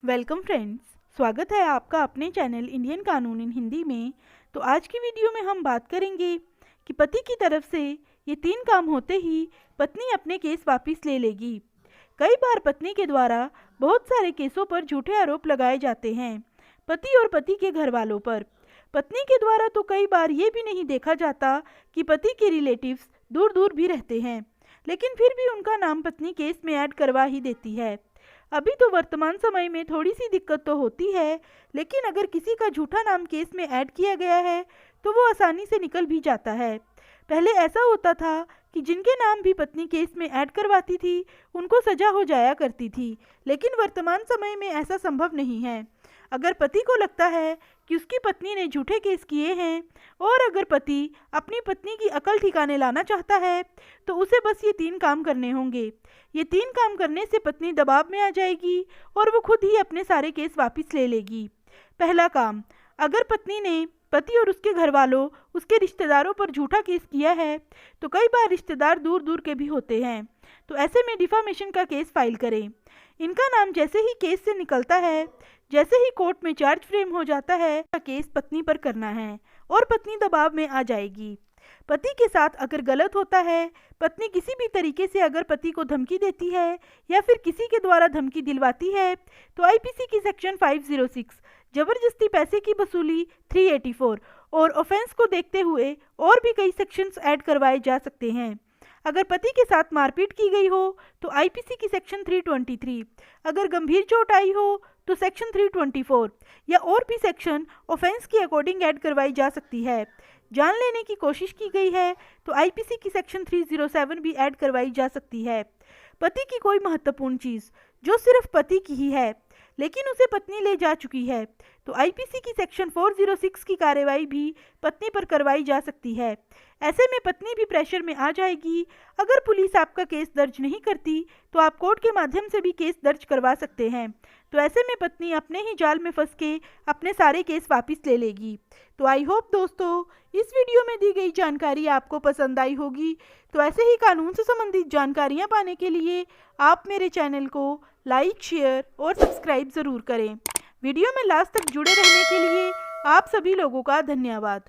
Welcome friends, स्वागत है आपका अपने चैनल इंडियन कानून इन हिंदी में। तो आज की वीडियो में हम बात करेंगे कि पति की तरफ से ये 3 काम होते ही पत्नी अपने केस वापस ले लेगी। कई बार पत्नी के द्वारा बहुत सारे केसों पर झूठे आरोप लगाए जाते हैं, पति और पति के घर वालों पर। पत्नी के द्वारा तो कई बार ये भी नहीं देखा जाता कि पति के रिलेटिव्स दूर दूर भी रहते हैं, लेकिन फिर भी उनका नाम पत्नी केस में ऐड करवा ही देती है। अभी तो वर्तमान समय में थोड़ी सी दिक्कत तो होती है, लेकिन अगर किसी का झूठा नाम केस में ऐड किया गया है तो वो आसानी से निकल भी जाता है। पहले ऐसा होता था कि जिनके नाम भी पत्नी केस में ऐड करवाती थी उनको सजा हो जाया करती थी, लेकिन वर्तमान समय में ऐसा संभव नहीं है। अगर पति को लगता है कि उसकी पत्नी ने झूठे केस किए हैं और अगर पति अपनी पत्नी की अकल ठिकाने लाना चाहता है तो उसे बस ये 3 काम करने होंगे। ये 3 काम करने से पत्नी दबाव में आ जाएगी और वो खुद ही अपने सारे केस वापस ले लेगी। पहला काम, अगर पत्नी ने पति और उसके घर वालों, उसके रिश्तेदारों पर झूठा केस किया है तो कई बार रिश्तेदार दूर दूर के भी होते हैं, तो ऐसे में डिफामेशन का केस फाइल करें। इनका नाम जैसे ही केस से निकलता है, जैसे ही कोर्ट में चार्ज फ्रेम हो जाता है, केस पत्नी पर करना है और पत्नी दबाव में आ जाएगी। पति के साथ अगर गलत होता है, पत्नी किसी भी तरीके से अगर पति को धमकी देती है या फिर किसी के द्वारा धमकी दिलवाती है तो आईपीसी की सेक्शन 506 जबरदस्ती पैसे की वसूली 384 और ऑफेंस को देखते हुए और भी कई सेक्शंस ऐड करवाए जा सकते हैं। अगर पति के साथ मारपीट की गई हो तो आईपीसी की सेक्शन 323, अगर गंभीर चोट आई हो तो सेक्शन 324 या और भी सेक्शन ऑफेंस के अकॉर्डिंग ऐड करवाई जा सकती है। जान लेने की कोशिश की गई है तो आईपीसी की सेक्शन 307 भी ऐड करवाई जा सकती है। पति की कोई महत्वपूर्ण चीज़ जो सिर्फ पति की ही है लेकिन उसे पत्नी ले जा चुकी है तो आईपीसी की सेक्शन 406 की कार्रवाई भी पत्नी पर करवाई जा सकती है। ऐसे में पत्नी भी प्रेशर में आ जाएगी। अगर पुलिस आपका केस दर्ज नहीं करती तो आप कोर्ट के माध्यम से भी केस दर्ज करवा सकते हैं, तो ऐसे में पत्नी अपने ही जाल में फंस के अपने सारे केस वापस ले लेगी। तो आई होप दोस्तों इस वीडियो में दी गई जानकारी आपको पसंद आई होगी। तो ऐसे ही कानून से संबंधित जानकारियाँ पाने के लिए आप मेरे चैनल को लाइक, शेयर और सब्सक्राइब ज़रूर करें। वीडियो में लास्ट तक जुड़े रहने के लिए आप सभी लोगों का धन्यवाद।